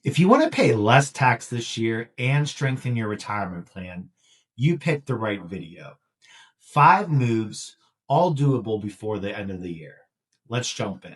If you want to pay less tax this year and strengthen your retirement plan, you picked the right video. 5 moves, all doable before the end of the year. Let's jump in.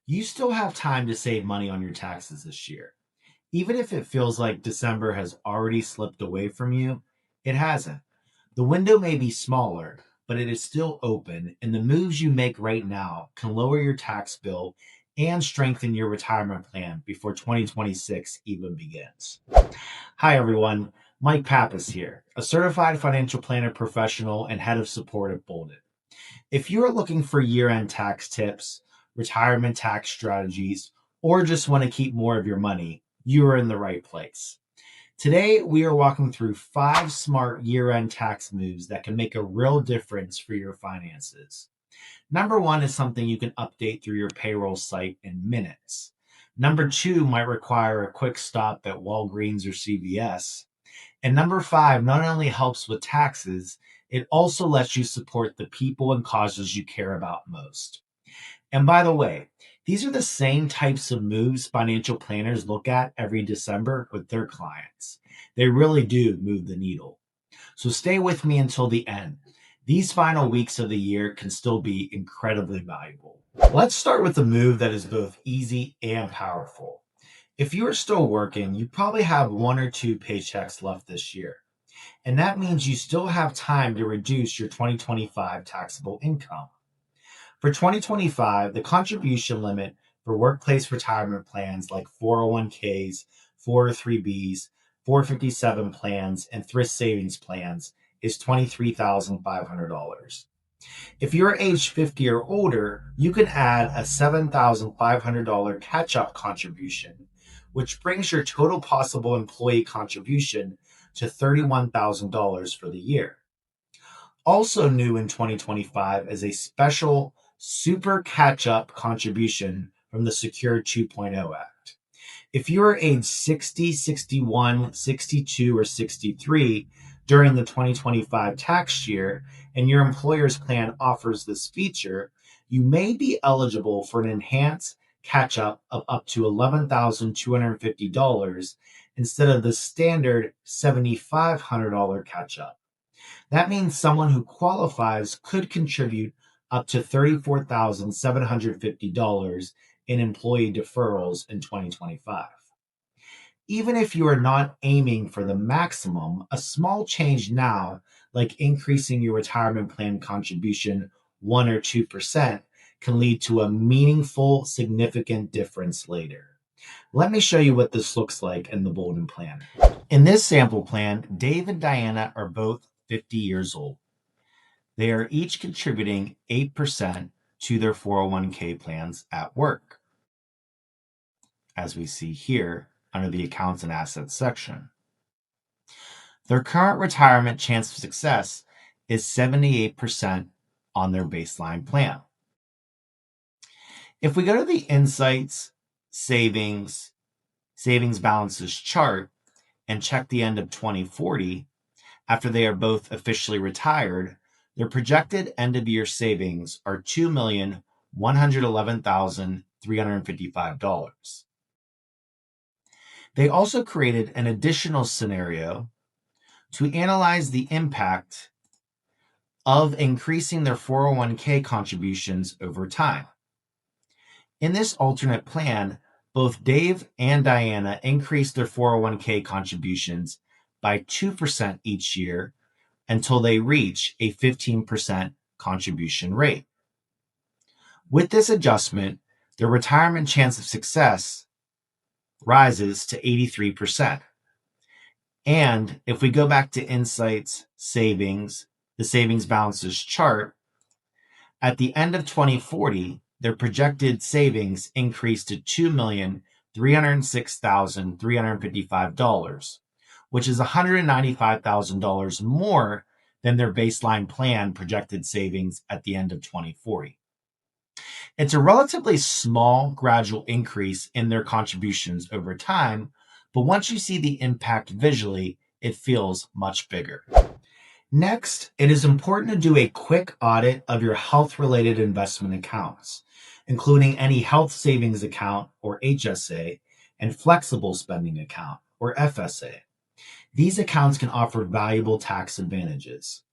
You still have time to save money on your taxes this year. Even if it feels like December has already slipped away from you, it hasn't. The window may be smaller, but it is still open, and the moves you make right now can lower your tax bill and strengthen your retirement plan before 2026 even begins. Hi, everyone. Mike Pappis here, a certified financial planner professional and head of support at Boldin. If you are looking for year-end tax tips, retirement tax strategies, or just want to keep more of your money, you are in the right place. Today, we are walking through 5 smart year-end tax moves that can make a real difference for your finances. Number 1 is something you can update through your payroll site in minutes. Number 2 might require a quick stop at Walgreens or CVS. And number 5 not only helps with taxes, it also lets you support the people and causes you care about most. And by the way, these are the same types of moves financial planners look at every December with their clients. They really do move the needle. So stay with me until the end. These final weeks of the year can still be incredibly valuable. Let's start with a move that is both easy and powerful. If you are still working, you probably have 1 or 2 paychecks left this year. And that means you still have time to reduce your 2025 taxable income. For 2025, the contribution limit for workplace retirement plans like 401ks, 403bs, 457 plans, and thrift savings plans is $23,500. If you're age 50 or older, you can add a $7,500 catch-up contribution, which brings your total possible employee contribution to $31,000 for the year. Also new in 2025 is a special super catch-up contribution from the Secure 2.0 Act. If you are age 60, 61, 62, or 63 during the 2025 tax year and your employer's plan offers this feature, you may be eligible for an enhanced catch-up of up to $11,250 instead of the standard $7,500 catch-up. That means someone who qualifies could contribute up to $34,750 in employee deferrals in 2025. Even if you are not aiming for the maximum, a small change now, like increasing your retirement plan contribution 1 or 2%, can lead to a meaningful, significant difference later. Let me show you what this looks like in the Boldin plan. In this sample plan, Dave and Diana are both 50 years old. They are each contributing 8% to their 401k plans at work, as we see here under the accounts and assets section. Their current retirement chance of success is 78% on their baseline plan. If we go to the Insights Savings Balances chart and check the end of 2040, after they are both officially retired, their projected end-of-year savings are $2,111,355. They also created an additional scenario to analyze the impact of increasing their 401k contributions over time. In this alternate plan, both Dave and Diana increased their 401k contributions by 2% each year until they reach a 15% contribution rate. With this adjustment, their retirement chance of success rises to 83%. And if we go back to Insights Savings, the savings balances chart, at the end of 2040, their projected savings increased to $2,306,355, which is $195,000 more than their baseline plan projected savings at the end of 2040. It's a relatively small gradual increase in their contributions over time, but once you see the impact visually, it feels much bigger. Next, it is important to do a quick audit of your health-related investment accounts, including any health savings account or HSA and flexible spending account, or FSA. These accounts can offer valuable tax advantages.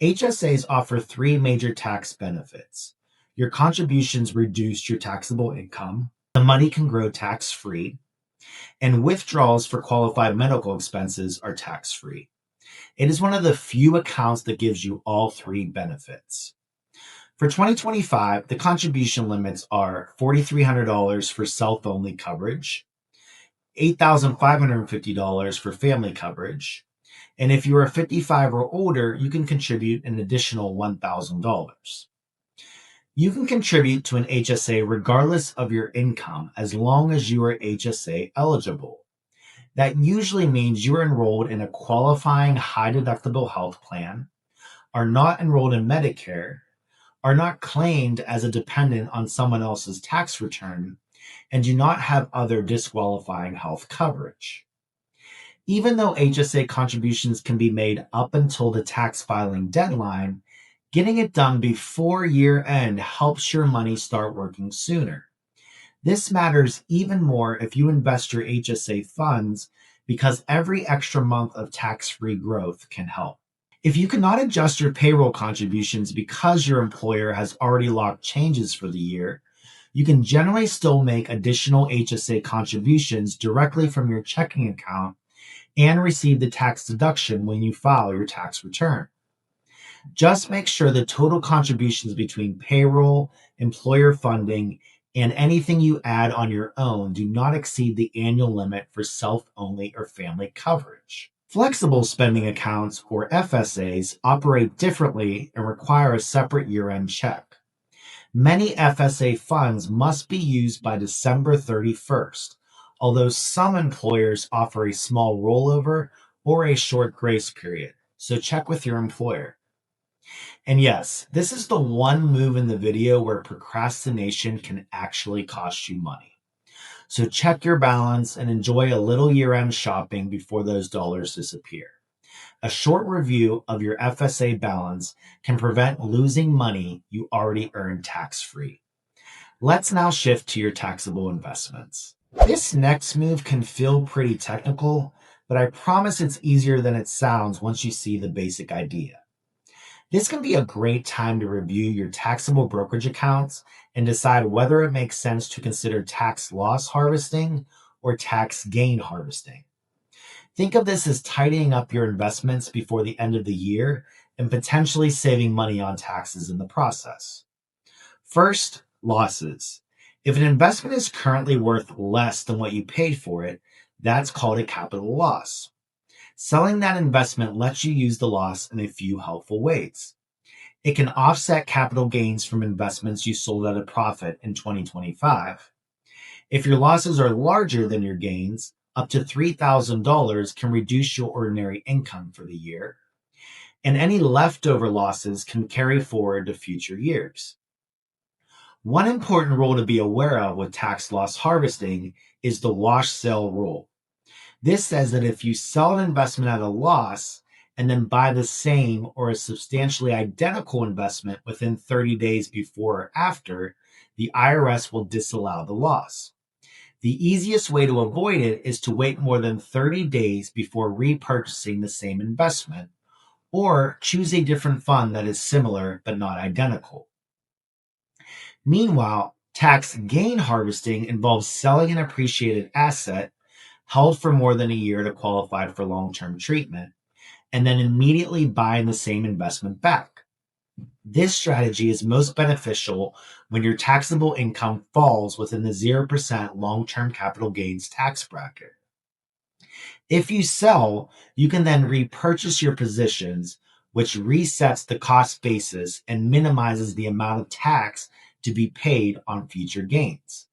HSAs offer three major tax benefits. Your contributions reduce your taxable income, the money can grow tax-free, and withdrawals for qualified medical expenses are tax-free. It is one of the few accounts that gives you all three benefits. For 2025, the contribution limits are $4,300 for self-only coverage, $8,550 for family coverage, and if you are 55 or older, you can contribute an additional $1,000. You can contribute to an HSA regardless of your income as long as you are HSA eligible. That usually means you are enrolled in a qualifying high-deductible health plan, are not enrolled in Medicare, are not claimed as a dependent on someone else's tax return, and do not have other disqualifying health coverage. Even though HSA contributions can be made up until the tax filing deadline, getting it done before year end helps your money start working sooner. This matters even more if you invest your HSA funds because every extra month of tax-free growth can help. If you cannot adjust your payroll contributions because your employer has already locked changes for the year, you can generally still make additional HSA contributions directly from your checking account and receive the tax deduction when you file your tax return. Just make sure the total contributions between payroll, employer funding, and anything you add on your own do not exceed the annual limit for self-only or family coverage. Flexible spending accounts, or FSAs, operate differently and require a separate year-end check. Many FSA funds must be used by December 31st, although some employers offer a small rollover or a short grace period, so check with your employer. And yes, this is the one move in the video where procrastination can actually cost you money. So check your balance and enjoy a little year-end shopping before those dollars disappear. A short review of your FSA balance can prevent losing money you already earned tax-free. Let's now shift to your taxable investments. This next move can feel pretty technical, but I promise it's easier than it sounds once you see the basic idea. This can be a great time to review your taxable brokerage accounts and decide whether it makes sense to consider tax loss harvesting or tax gain harvesting. Think of this as tidying up your investments before the end of the year and potentially saving money on taxes in the process. First, losses. If an investment is currently worth less than what you paid for it, that's called a capital loss. Selling that investment lets you use the loss in a few helpful ways. It can offset capital gains from investments you sold at a profit in 2025. If your losses are larger than your gains, up to $3,000 can reduce your ordinary income for the year, and any leftover losses can carry forward to future years. One important rule to be aware of with tax loss harvesting is the wash sale rule. This says that if you sell an investment at a loss and then buy the same or a substantially identical investment within 30 days before or after, the IRS will disallow the loss. The easiest way to avoid it is to wait more than 30 days before repurchasing the same investment, or choose a different fund that is similar but not identical. Meanwhile, tax gain harvesting involves selling an appreciated asset held for more than a year to qualify for long-term treatment, and then immediately buying the same investment back. This strategy is most beneficial when your taxable income falls within the 0% long-term capital gains tax bracket. If you sell, you can then repurchase your positions, which resets the cost basis and minimizes the amount of tax to be paid on future gains.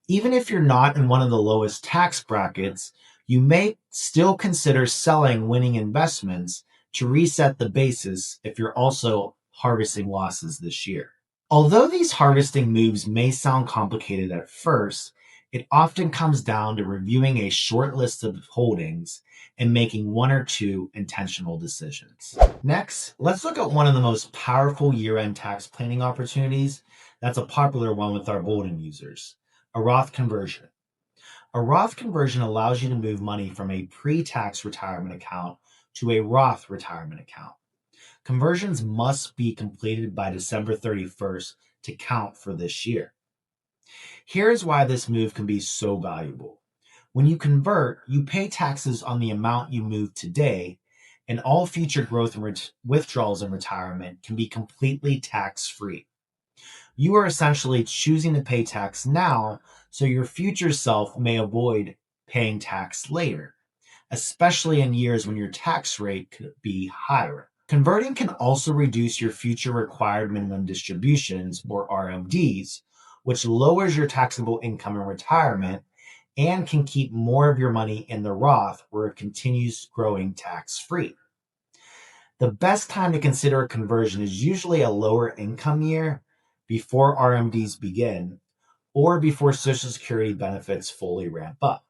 Even if you're not in one of the lowest tax brackets, you may still consider selling winning investments to reset the basis if you're also harvesting losses this year. Although these harvesting moves may sound complicated at first, it often comes down to reviewing a short list of holdings and making one or two intentional decisions. Next, let's look at one of the most powerful year-end tax planning opportunities. That's a popular one with our Boldin users, a Roth conversion. A Roth conversion allows you to move money from a pre-tax retirement account to a Roth retirement account. Conversions must be completed by December 31st to count for this year. Here's why this move can be so valuable. When you convert, you pay taxes on the amount you move today, and all future growth and withdrawals in retirement can be completely tax-free. You are essentially choosing to pay tax now so your future self may avoid paying tax later, especially in years when your tax rate could be higher. Converting can also reduce your future required minimum distributions, or RMDs, which lowers your taxable income in retirement and can keep more of your money in the Roth where it continues growing tax-free. The best time to consider a conversion is usually a lower income year, before RMDs begin, or before Social Security benefits fully ramp up.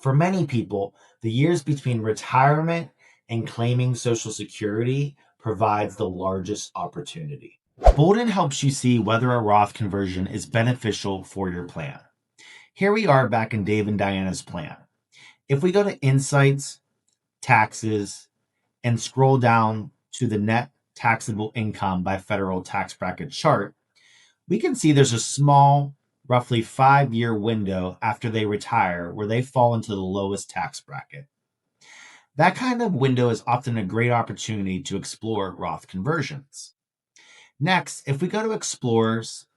For many people, the years between retirement and claiming Social Security provides the largest opportunity. Boldin helps you see whether a Roth conversion is beneficial for your plan. Here we are back in Dave and Diana's plan. If we go to Insights, Taxes, and scroll down to the net taxable income by federal tax bracket chart, we can see there's a small, roughly 5-year window after they retire where they fall into the lowest tax bracket. That kind of window is often a great opportunity to explore Roth conversions. Next, if we go to Explorers,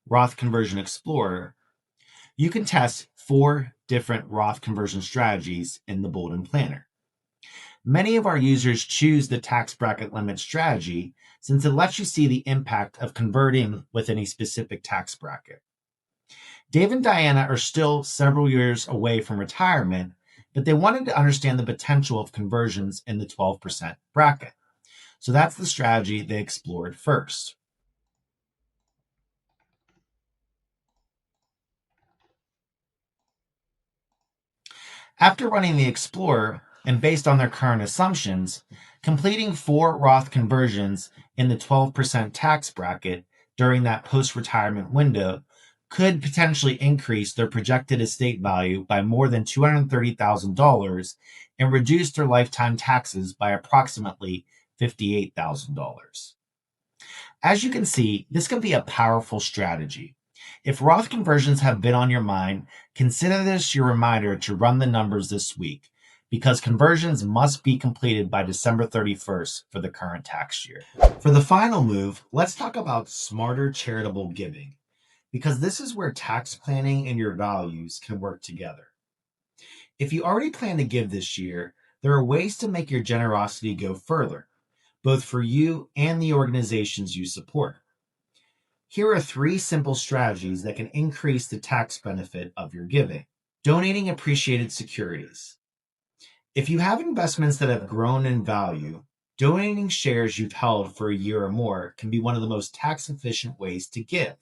Roth Conversion Explorer, you can test 4 different Roth conversion strategies in the Boldin Planner. Many of our users choose the tax bracket limit strategy since it lets you see the impact of converting within a specific tax bracket. Dave and Diana are still several years away from retirement, but they wanted to understand the potential of conversions in the 12% bracket. So that's the strategy they explored first. After running the Explorer, and based on their current assumptions, completing 4 Roth conversions in the 12% tax bracket during that post-retirement window could potentially increase their projected estate value by more than $230,000 and reduce their lifetime taxes by approximately $58,000. As you can see, this can be a powerful strategy. If Roth conversions have been on your mind, consider this your reminder to run the numbers this week, because conversions must be completed by December 31st for the current tax year. For the final move, let's talk about smarter charitable giving, because this is where tax planning and your values can work together. If you already plan to give this year, there are ways to make your generosity go further, both for you and the organizations you support. Here are 3 simple strategies that can increase the tax benefit of your giving. Donating appreciated securities. If you have investments that have grown in value, donating shares you've held for a year or more can be one of the most tax-efficient ways to give.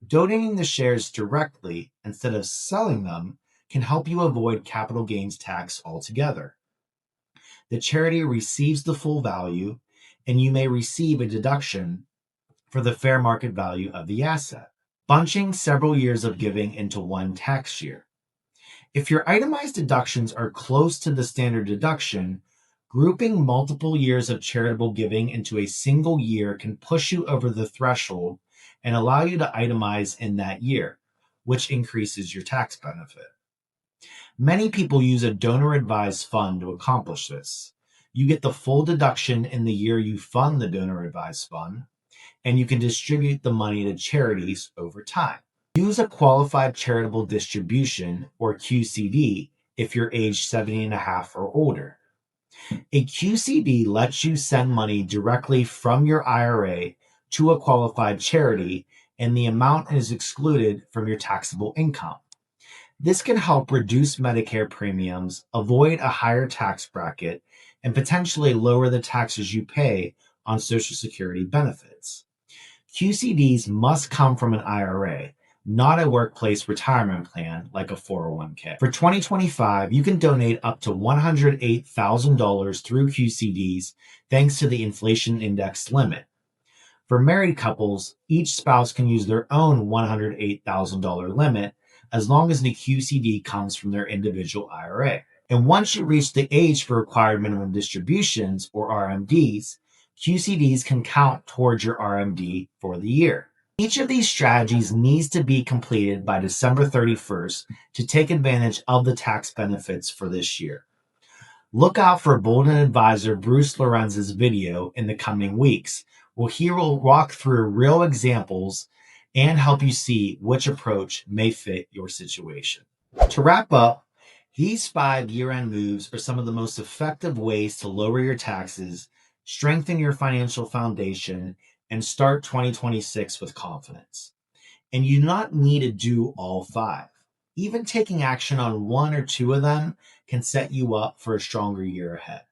Donating the shares directly instead of selling them can help you avoid capital gains tax altogether. The charity receives the full value, and you may receive a deduction for the fair market value of the asset. Bunching several years of giving into one tax year. If your itemized deductions are close to the standard deduction, grouping multiple years of charitable giving into a single year can push you over the threshold and allow you to itemize in that year, which increases your tax benefit. Many people use a donor-advised fund to accomplish this. You get the full deduction in the year you fund the donor-advised fund, and you can distribute the money to charities over time. Use a qualified charitable distribution, or QCD, if you're age 70 and a half or older. A QCD lets you send money directly from your IRA to a qualified charity, and the amount is excluded from your taxable income. This can help reduce Medicare premiums, avoid a higher tax bracket, and potentially lower the taxes you pay on Social Security benefits. QCDs must come from an IRA, not a workplace retirement plan like a 401k. For 2025, you can donate up to $108,000 through QCDs thanks to the inflation index limit. For married couples, each spouse can use their own $108,000 limit as long as the QCD comes from their individual IRA. And once you reach the age for required minimum distributions, or RMDs, QCDs can count towards your RMD for the year. Each of these strategies needs to be completed by December 31st to take advantage of the tax benefits for this year. Look out for Boldin advisor Bruce Lorenz's video in the coming weeks, where he will walk through real examples and help you see which approach may fit your situation. To wrap up, these 5 year-end moves are some of the most effective ways to lower your taxes, strengthen your financial foundation, and start 2026 with confidence. And you do not need to do all 5. Even taking action on 1 or 2 of them can set you up for a stronger year ahead.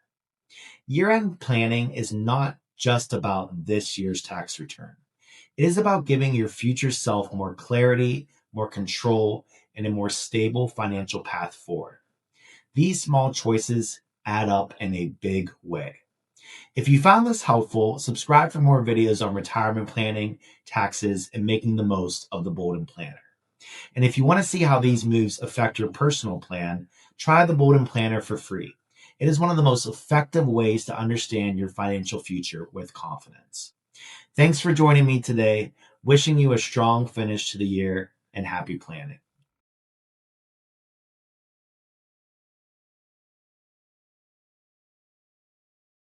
Year-end planning is not just about this year's tax return. It is about giving your future self more clarity, more control, and a more stable financial path forward. These small choices add up in a big way. If you found this helpful, subscribe for more videos on retirement planning, taxes, and making the most of the Boldin Planner. And if you want to see how these moves affect your personal plan, try the Boldin Planner for free. It is one of the most effective ways to understand your financial future with confidence. Thanks for joining me today. Wishing you a strong finish to the year and happy planning.